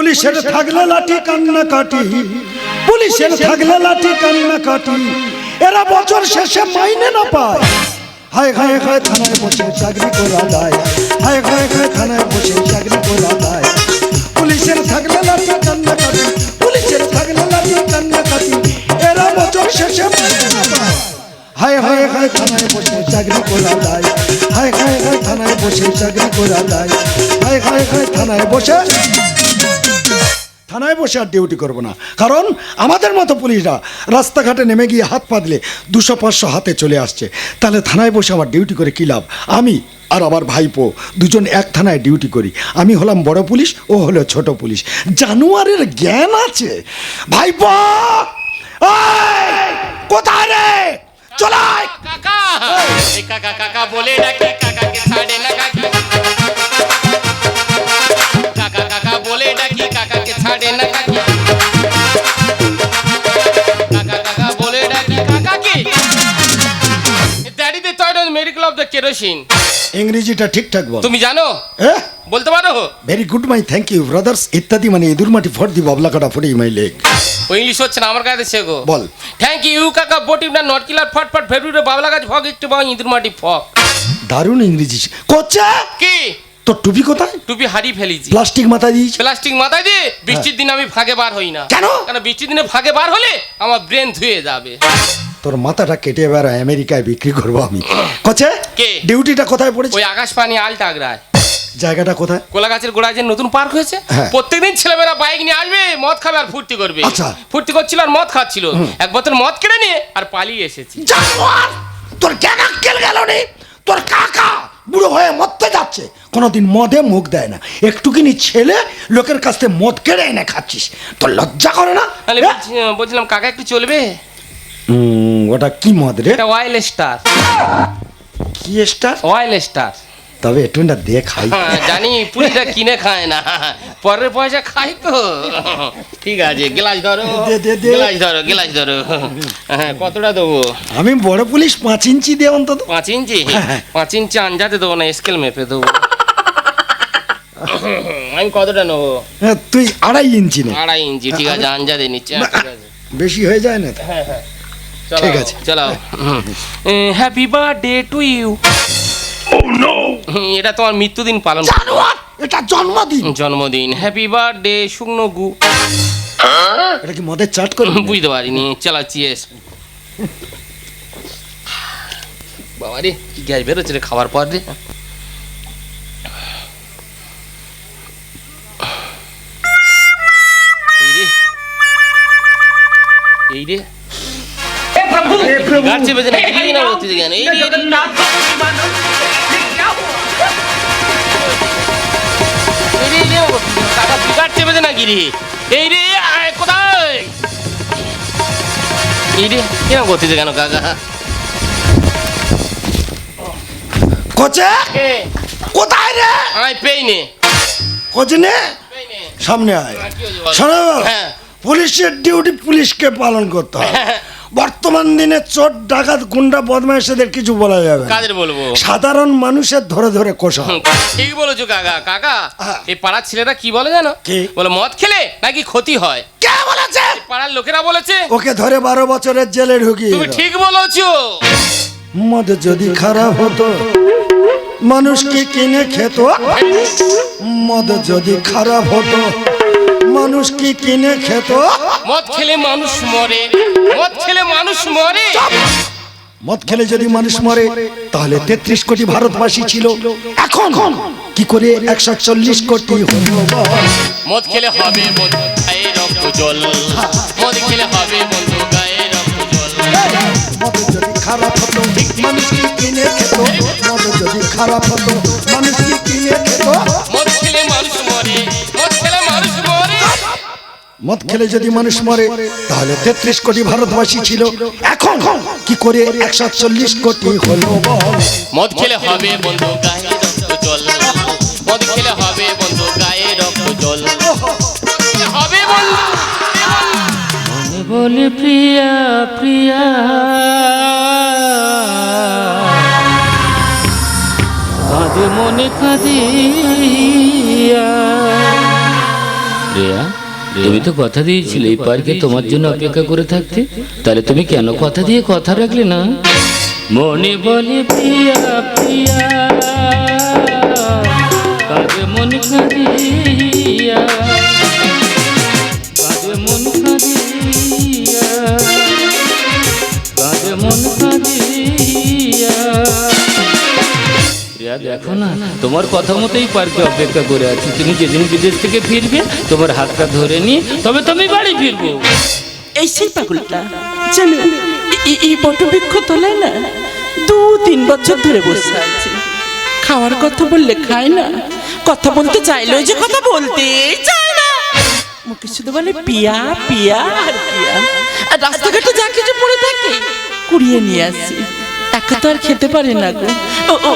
পুলিশের থাকলে লাঠি কান্না কাটি, পুলিশের থাকলে লাঠি কান্না কাটি, এরা বছর শেষে মাইনে না পায়। হায় হায় হায় থানায় বসে চাকরি করা যায়, হায় হায় হায় থানায় বসে চাকরি করা যায়। পুলিশের থাকলে লাঠি কান্না কাটি, পুলিশের থাকলে লাঠি কান্না কাটি, এরা বছর শেষে মাইনে না পায়। হায় হায় হায় থানায় বসে চাকরি করা যায়, হায় হায় হায় থানায় বসে চাকরি করা যায়, হায় হায় হায় থানায় বসে আর ডিউটি করবো না। কারণ আমাদের মতো পুলিশরা রাস্তাঘাটে নেমে গিয়ে হাত পা দিলে 200-500 হাতে চলে আসছে। তাহলে থানায় বসে আবার ডিউটি করে কী লাভ? আমি আর আমার ভাইপো দুজন এক থানায় ডিউটি করি। আমি হলাম বড় পুলিশ, ও হলো ছোট পুলিশ। জানুয়ারের জ্ঞান আছে। ভাইপো কোথায় রে? চলাই কাকা, এই কাকা কাকা বলে ডাকি, কাকাকে ছাড়ে না কাকি। কাকা কাকা বলে ডাকি, কাকাকে ছাড়ে না কাকি। কাকা কাকা বলে ডাকি, কাকাকে that is the third medical of the kerosene. ইংরেজিটা ঠিকঠাক বল। তুমি জানো? বলতে পারো? Very good my thank you brothers ইত্যাদি মানে ইঁদুর মাটি ফর দি বাবলা কাটা ফর মাই লেগ। ও ইংলিশ হচ্ছে না, আমার কাছে শেখো। বল। থ্যাংক ইউ কাকা বটিম না নট কিলার ফট ফট ফেব্রুয়ারি বাবলা গাছ ফক একটু বাও ইঁদুর মাটি ফক। দারুণ ইংরেজি। কোচা কি তোর টুপি কোথায়? টুপি হারিয়ে ফেলেছি। প্লাস্টিক মাথায় দিয়েছি। প্লাস্টিক মাথায় দিয়ে বৃষ্টির দিনে আমি ফাঁকে বার হই না। কেন? কারণ বৃষ্টির দিনে ফাঁকে বার হলে আমার ব্রেন ধুয়ে যাবে। তোর মাথাটা কেটে এবার আমেরিকায় বিক্রি করবো আমি। কোচে কে ডিউটিটা কোথায় পড়েছে? ওই আকাশ পানি আলটাগড়ায়। জায়গাটা কোথায়? কোলা গাছের গোড়ায় যে নতুন পার্ক হয়েছে, প্রত্যেকদিন ছেলেমেয়েরা বাইক নিয়ে আসবে, মদ খাবে আর ফুর্তি করবে। আচ্ছা। ফুর্তি করছিল আর মদ খাচ্ছিল। এক বোতল মদ কিনে নিয়ে আর পালিয়ে এসেছি। জানোয়ার, তোর জ্ঞান আক্কেল গেল নে। তোর কাকা বুড়ো হয়ে মরতে যাচ্ছে, কোনোদিন মদে মুখ দেয় না। একটুখানি ছেলে লোকের কাছ থেকে মদ কেড়ে এনে খাচ্ছিস, তোর লজ্জা করে না? বলছিলাম কাকা একটু চলবে? ওটা কি মদ রে? এটা অয়েল স্টার। কি স্টার? Oil star. তবে একটু না দিয়ে খাই। জানি পুলিশরা কিনে খায় না, পরের পয়সা খাই তো। ঠিক আছে, গ্লাস ধরো, গ্লাস ধরো, গ্লাস ধরো। হ্যাঁ, কতটা দেবো? আমি বড় পুলিশ, 5 ইঞ্চি দিয়ে অন্তত। 5 ইঞ্চি? 5 ইঞ্চি আঞ্জাতে দেবো না, স্কেল মেপে দেবো। আমি কতটা নেবো? তুই 2.5 ইঞ্চি নে। 2.5 ইঞ্চি ঠিক আছে, আঞ্জাতে নিচ্ছে। ঠিক আছে, বেশি হয়ে যায় না? হ্যাঁ হ্যাঁ, ঠিক আছে, চলো। Happy birthday to you. এটা তোমার মৃত্যুদিন পালন। জানোয়ার, এটা জন্মদিন। জন্মদিন। হ্যাপি বার্থডে শুকনো গু। এটা কি মদের চাট করে? বুঝতে পারিনি। চলো চিয়েস। বাবা রে, কি গ্যাস বেরোচ্ছে রে খাবার পর রে। এই রে গাছ চেপে দে না, গিলি না বলতে কেন? এই রে কাকা বিগাট চেপে দে না গিরি। এই রে কোথায়? এই রে কেন করতেছে কেন কাকা? কোচে কোথায় রে? আয় পেইনে। কোচে নে, সামনে আয়। শোনো, পুলিশের ডিউটি পুলিশকে পালন করতে হয়। বর্তমান দিনে চোর ডাকাত গুন্ডা বদমাইশদের কিছু বলা যাবে না। কাদের বলবো? সাধারণ মানুষের ধরে ধরে কষা। ঠিক বলেছো কাকা। কাকা এই পাড়ার ছেলেরা কি বলে জানো? বলে মদ খেলে নাকি ক্ষতি হয়। কে বলেছে? পাড়ার লোকেরা বলেছে। ওকে ধরে 12 বছরের জেলে ঢুকিয়ে। তুমি ঠিক বলেছো। মদ যদি খারাপ হতো মানুষ কি কিনে খেত? মদ যদি খারাপ হতো মানুষ কি কিনে খেত? মদ খেলে মানুষ মরে, মদ খেলে মানুষ মরে। মদ খেলে যদি মানুষ মরে তাহলে 33 কোটি ভারতবাসী ছিল, এখন কি করে 140 কোটি হলো? মদ খেলে হবে বন্ধু গায়ে রক্ত জল, মদ খেলে হবে বন্ধু গায়ে রক্ত জল। মদ যদি খারাপ হতো মানুষ কি কিনে খেত? মদ যদি খারাপ হতো মানুষ কি কিনে খেত? মদ খেলে মানুষ মরে, মদ খেলে মানুষ মরে। মদ খেলে যদি মানুষ মরে তাহলে 33 কোটি ভারতবাসী ছিল, এখন কি করে 140 কোটি হলো? মদ খেলে হবে বন্ধু গায়ে রক্ত জল, মদ খেলে হবে বন্ধু গায়ে রক্ত জল। হবে বন্ধু মনে বলে প্রিয়া প্রিয়া, কাঁদে মনে কাঁদিয়া। প্রিয়া, তুমি তো কথা দিয়েছিলে এই পার্কে তোমার জন্য অপেক্ষা করে থাকতে, তাহলে তুমি কেন কথা দিয়ে কথা রাখলে না? মনে বলে প্রিয়া প্রিয়া, কাঁদে মন কাঁদিয়া, কাঁদে মন কাঁদিয়া, কাঁদে মন কাঁদিয়া। প্রিয়া দেখো না, তোমার কথা মতোই পার্কে অপেক্ষা করে আছি। তুমি যেদিন বিদেশ থেকে ফিরবে তোমার হাতটা ধরে নিয়ে তবে তুমি বাড়ি ফিরবো। এই সেই পাগলটা জানো, এই বটবৃক্ষ তলায় না 2-3 বছর ধরে বসে আছে। খাওয়ার কথা বললে খায় না, কথা বলতে চাইলেও যে কথা বলতেই চায় না। মুখে শুধু বলে পিয়া পিয়া আর পিয়া। আর রাস্তাঘাটে যা কিছু পড়ে থাকে কুড়িয়ে নিয়ে আসি। একা তো আর খেতে পারে না গো।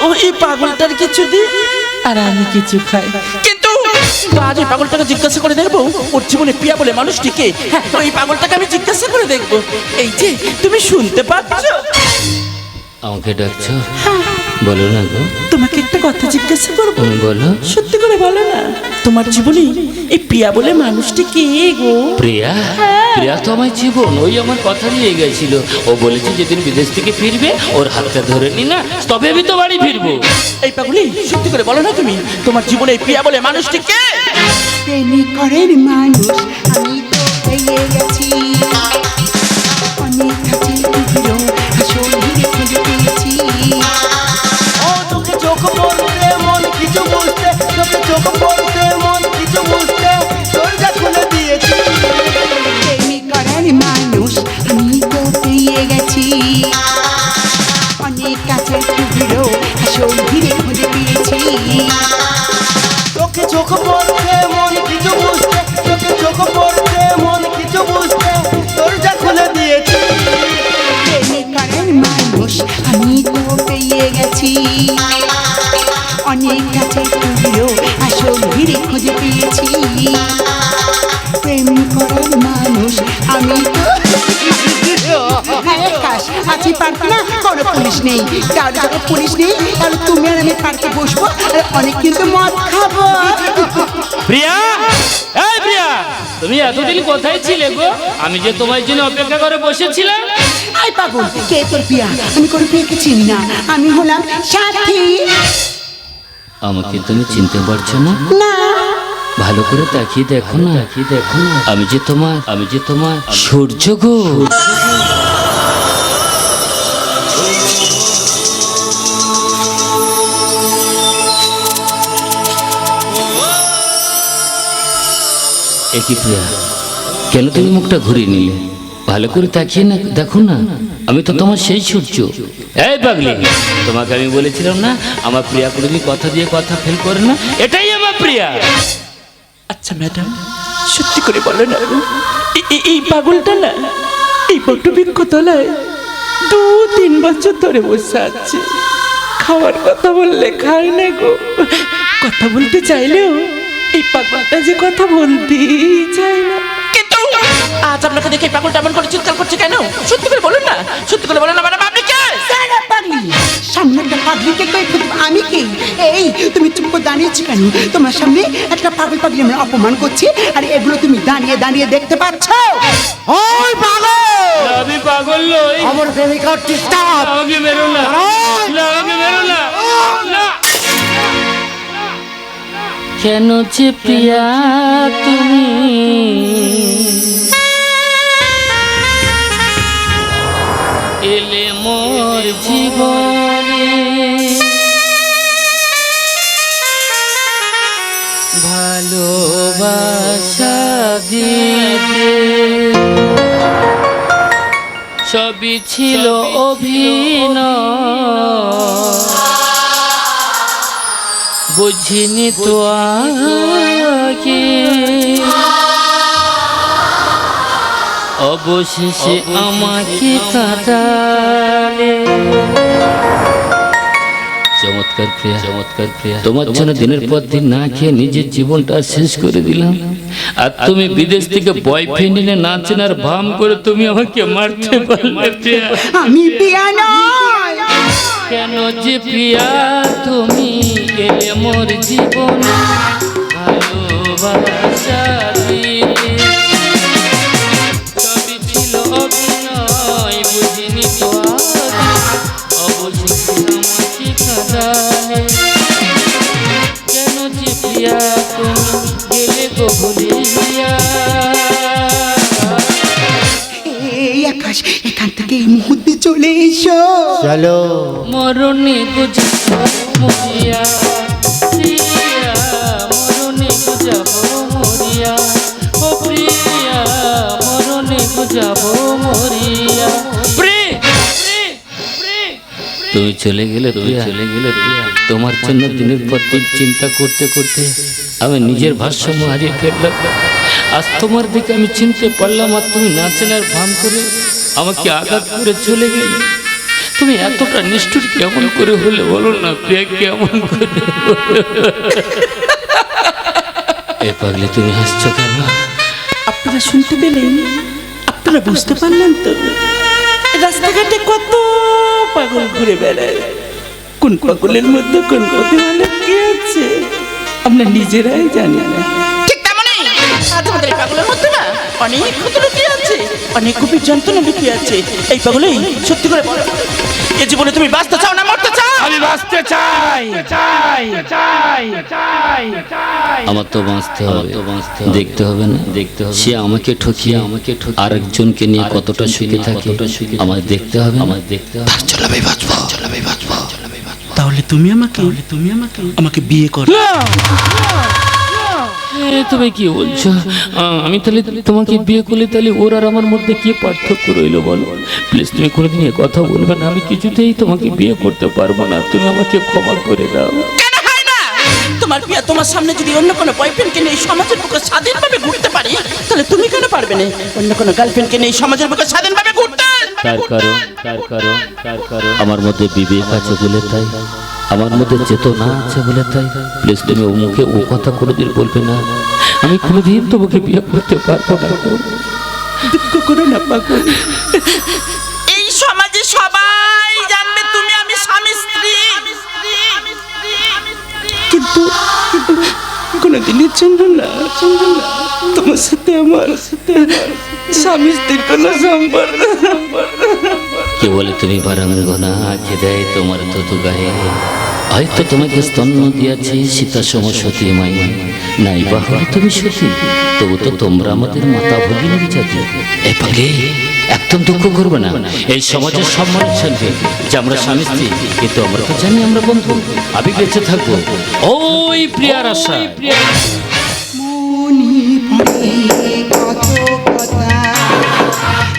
ও এই পাগলটার কিছু দি আর আমি কিছু খাই। কিন্তু আজ ওই পাগলটাকে জিজ্ঞাসা করে দেখবো ওর জীবনে পিয়া বলে মানুষটিকে। হ্যাঁ, ওই পাগলটাকে আমি জিজ্ঞাসা করে দেখবো। এই যে তুমি শুনতে পাচ্ছ? আমাকে ডাকছো? বলো না গো। তোমাকে একটা কথা জিজ্ঞাসা করবো, বলো। সত্যি করে বলো না, তোমার জীবনে এই পিয়া বলে মানুষটি কে গো? প্রিয়া? প্রিয়া তো আমার জীবন, ওই আমার কথা দিয়ে গেছিল। ও বলেছে যেদিন বিদেশ থেকে ফিরবে ওর হাতটা ধরে নি না তবে আমি তো বাড়ি ফিরবো। এই পাগলি, সত্যি করে বলো না তুমি, তোমার জীবনে এই পিয়া বলে মানুষটি কে? প্রেমিক করেন মানুষ আমি তো পেয়ে গেছি, অনেক কাছে টুকরো আসল হিরে খুঁজে পেয়েছি। ও তোকে চোখ পড়তে মন কিছু বুঝতে, তোকে চোখ পড়তে মন কিছু বুঝতে দরজা খুলে দিয়েছি। প্রেমিক করেন মানুষ আমি তো পেয়ে গেছি, অনেক কাছে টুকরো আসল হিরে খুঁজে পেয়েছি। তোকে চোখ পড়তে মন কিছু বুঝতে, তোকে চোখ পড়তে মন কিছু বুঝতে দরজা খুলে দিয়েছি। প্রেমিক করেন মানুষ আমি তো পেয়ে গেছি, অনেক কাছে টুকরো আসল হিরে খুঁজে পেয়েছি। প্রেম করার মানুষ আমি তো আছি পার্কে না, কোনো পুলিশ নেই। তাহলে যখন পুলিশ নেই তাহলে তুমি আর আমি পার্কে বসবো আর অনেক কিন্তু মদ খাবো। প্রিয়া, এই প্রিয়া, তুমি এতদিন কোথায় ছিলে গো? আমি যে তোমার জন্য অপেক্ষা করে বসেছিলাম। আই পাগল, কে তোর পিয়া? আমি কোনো পিয়াকে চিনি না, আমি হলাম সাথী। আমাকে তুমি চিনতে পারছো না? না, ভালো করে তাকিয়ে দেখো না, আমি যে তোমার সূর্য গো। একই প্রিয়া, কেন তুমি মুখটা ঘুরিয়ে নিলে? ভালো করে তাকিয়ে না দেখো না, আমি তো তোমার সেই সূর্য। এই পাগলি, তোমাকে আমি বলেছিলাম না আমার প্রিয়া কোনোদিন কথা দিয়ে কথা ফেল করে না, এটাই আমার প্রিয়া। আচ্ছা ম্যাডাম, সত্যি করে বলো না গো, এই পাগলটা না এই বটবৃক্ষ তলায় 2-3 বছর ধরে বসে আছে। খাওয়ার কথা বললে খায় না গো, কথা বলতে চাইলেও এই পাগলটা যে কথা বলতেই চায় না। কিন্তু আজ আপনাকে দেখে এই পাগলটা এমন করে চিৎকার করছে কেন? সত্যি করে বলুন না, সত্যি করে বলুন না ম্যাডাম, আপনি কে? পাগলি, সামনে একটা পাগলিকে আমি কি? এই তুমি চুপ করে দাঁড়িয়েছি কেন? তোমার সামনে একটা পাগল পাগলি আমরা অপমান করছি আর এগুলো তুমি দাঁড়িয়ে দাঁড়িয়ে দেখতে পাচ্ছ? ওই পাগল, আমি পাগল নই। আমার প্রেমিকার ডিস্টার্ব। আমাকে মেরো না, আমাকে মেরো না। কেন যে প্রিয়া তুমি এলে মোর জীবনে, ভালোবাসা দিতে সবই ছিল অভিনয়, বুঝিনি তো আগে, অবশেষে আমাকে কাটালে। চমৎকার প্রিয়া, তোমার জন্য দিনের পর দিন না খেয়ে নিজের জীবনটা শেষ করে দিলাম, আর তুমি বিদেশ থেকে বয়ফ্রেন্ড এনে না চেনার ভাম করে তুমি আমাকে মারতে পারলে। আমি পিয়া নয়। কেন যে প্রিয়া তুমি এলে মোর জীবন, ভালোবাসা হারালে কেন যে প্রিয়া তুমি গেলে গো ভুলিয়া এই আকাশ, এখান থেকে এই মুহূর্তে চলে এসো। চলো মরণে গো যাব মরিয়া প্রিয়া মরণে গো যাব মরিয়া ও প্রিয়া মরণে গো যাব মরিয়া তুমি চলে গেলে তোমার জন্য দিনের পর দিন চিন্তা করতে করতে আমি নিজের ভারসাম্য হারিয়ে ফেললাম। আজ তোমার দিকে আমি চিনতে পারলাম আর তুমি না চেনার ভান করে আমাকে আঘাত করে চলে গেলে। তুমি এতটা নিষ্ঠুর কেমন করে হলে বলো না প্রিয়া, কেমন করে? এ পাগলে তুমি হাসছো কেন? আপনারা শুনতে পেলেন? আপনারা বুঝতে পারলেন তো? রাস্তাঘাটে কত পাগল ঘুরে বেড়ায়, কোন পাগলের মধ্যে কোন প্রতিমালে কি আছে আমরা নিজেরাই জানি না। ঠিক তেমনই আজ আমাদের এই পাগলের মধ্যে না অনেক ক্ষত লুকিয়ে আছে, অনেক গভীর যন্ত্রণা লুকিয়ে আছে। এই পাগলেই সত্যি করে বলো, এ জীবনে তুমি বাঁচতে চাও না মরতে চাও? আমি বাঁচতে চাই। আমার তো বাঁচতে হবে, দেখতে হবে না, সে আমাকে ঠকিয়ে আরেকজনকে নিয়ে কতটা সুখে থাকে আমায় দেখতে হবে। চল আমি বাঁচবো। তাহলে তুমি আমাকে বিয়ে করো। তুমি কি বলছো? আমি তাহলে তোমাকে বিয়ে করলে তাহলে ওর আর আমার মধ্যে কি পার্থক্য রইলো বলো? প্লিজ তুমি কোনোদিন এ কথা বলবে না। আমি কিছুতেই তোমাকে বিয়ে করতে পারবো না, তুমি আমাকে ক্ষমা করে দাও। কেন হয় না? তোমার বিয়ে তোমার সামনে যদি অন্য কোনো বয়ফ্রেন্ডকে নিয়ে সমাজের বুকে স্বাধীনভাবে ঘুরতে পারি, তাহলে তুমি কেন পারবে না অন্য কোনো গার্লফ্রেন্ডকে নিয়ে সমাজের বুকে স্বাধীনভাবে ঘুরতে? তার কারণ আমার মধ্যে বিবেক আছে বলে তাই, আমার মধ্যে চেতনা আছে বলে তাই। প্লিজ তুমি ও মুখে ও কথা কোনোদিন বলবে না। আমি কোনোদিন তোমাকে বিয়ে করতে পারবো না। দুঃখ করো না পাগল, এই সমাজে সবাই জানবে তুমি আমি স্বামী স্ত্রী, কিন্তু কোনোদিনের জন্য না তোমার সাথে আমার স্বামী স্ত্রীর কোনো সম্পর্ক। কে বলে তুমি বারাঙ্গনা, কে দেয় তোমার ততু গায়ে? হয়তো তোমাকে স্তন্য দিয়েছে সীতা সম সতী মাই, নাই বা হলে তুমি সতী, তবু তো তোমরা আমাদের মাতা ভগিনীর জাতি। এ পাগলে একদম দুঃখ করবে না। এই সমাজের সম্মানের সঙ্গে যে আমরা স্বামী স্ত্রী, কিন্তু আমরা তো জানি আমরা বন্ধু। আমি বেঁচে থাকবো ওই প্রিয়ার আশা। মনে পড়ে কত কথা,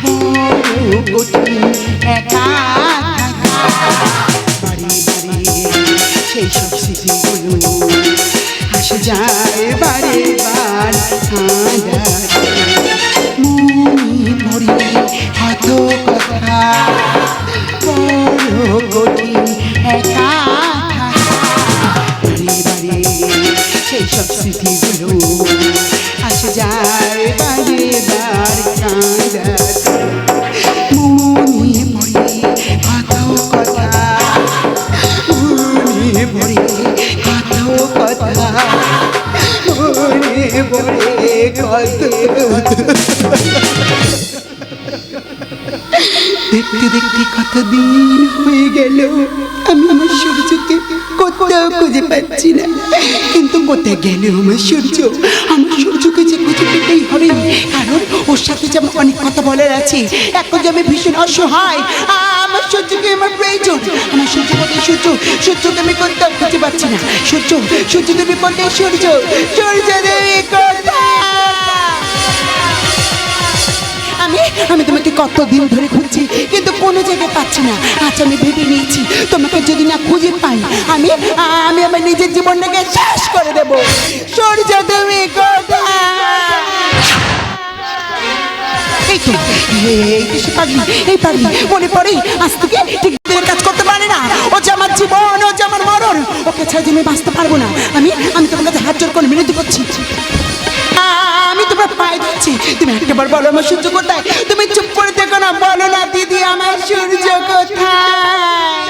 বড় কঠিন একা থাকা, বাড়ি সেই সব স্মৃতিগুলো আসে যায় বারে বার কাঁদাতে। মনে পড়ে কত কথা, বড় কঠিন একা সেই সব স্মৃতিগুলো আসে যায় বারে বার কাঁদাতে। মনে পড়ে কত কথা, মনে পড়ে কত কথা, মনে পড়ে কত। দেখতে দেখতে কতদিন হয়ে গেল আমি আমার সূর্যকে কোথাও খুঁজে পাচ্ছি না, কিন্তু কোথায় গেল আমার সূর্যকে যে খুঁজে পেতেই হবে, কারণ ওর সাথে যে আমার অনেক কথা বলার আছে। এখন যে আমি ভীষণ অসহায়, আমার সূর্যকে আমার প্রয়োজন। আমার সূর্য কোথায়? সূর্যকে আমি কোথাও খুঁজে পাচ্ছি না। সূর্য দেবী কোথায়? সূর্য দেবী কোথায়? আমি তোমাকে কতদিন ধরে খুঁজছি, কিন্তু কোনো জায়গায় পাচ্ছি না। আজ আমি ভেবে নিয়েছি, তোমাকে যদি না খুঁজে পাই আমি আমার নিজের জীবনটাকে শেষ করে দেব। সূর্য তুমি কোথায়? এই তো সে পাগলি, এই পাগলি মনে পড়ে আজ থেকে ঠিক কাজ করতে পারে না। ও যে আমার জীবন, ও যে আমার মরণ, ওকে ছাড়া যে আমি বাঁচতে পারবো না। আমি তোমার কাছে হাত জোর করে মিনতি করছি, আমি তোমার পায়ে দিচ্ছি, তুমি একটাবার বলো আমার সূর্য কোথায়? তুমি চুপ করে দেখো না, বলো না দিদি আমার সূর্য কোথায়?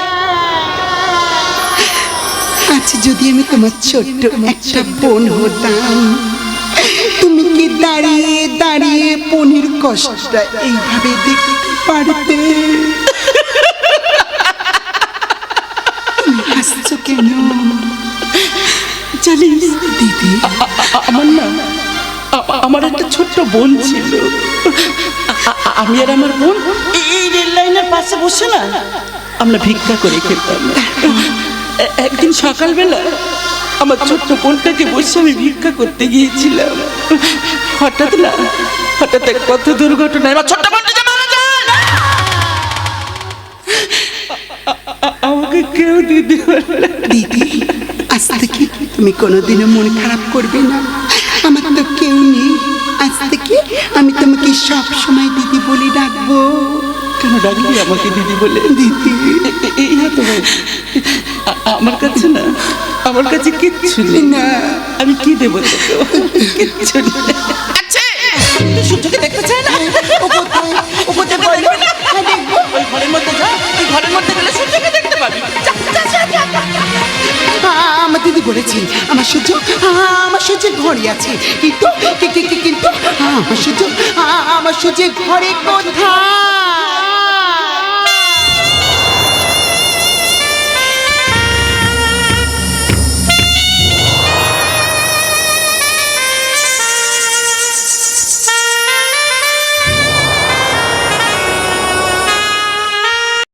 আচ্ছা যদি আমি তোমার ছোট্ট একটা বোন হতাম, তুমি কি দাঁড়িয়ে দাঁড়িয়ে বোনের কষ্টটা এইভাবে দেখতে পারতে? তুমি হাসছো কেন? জানিস দিদি, আমার না আমার একটা ছোট্ট বোন ছিল। আমি আর আমার বোন এই রেল লাইনের পাশে বসে না আমরা ভিক্ষা করে খেতাম। একদিন সকালবেলা আমার ছোট্ট বোনটাকে বসে আমি ভিক্ষা করতে গিয়েছিলাম। হঠাৎ এক পথ দুর্ঘটনায় আমার ছোট্ট বোনটা যে মারা যায়। আমাকে কেউ দিদি বলল। দিদি, আজ থেকে তুমি কোনোদিনও মন খারাপ করবে না। আমার তো কেউ নেই, আজ থেকে আমি তোমাকে সব সময় দিদি বলে ডাকবো। কেন ডাকলি আমাকে দিদি বলে? দিদি, এই হতো আমার কাছে কিচ্ছু নেই। না, আমি কি দেবো তোকে? কিচ্ছু নেই। আচ্ছা, তুই সূর্যকে দেখতে চাই না? ও কোথায়? ও কোথায় বলো? হ্যাঁ, দেখবো। ওই ঘরের মধ্যে যা, তুই ঘরের মধ্যে গেলে সূর্যকে দেখতে পাবি। যা, যা, যা, যা, যা। আমার দিদি বলেছি আমার সূর্য ঘরে আছে, কিন্তু আমার সূর্য ঘরে কোথায়?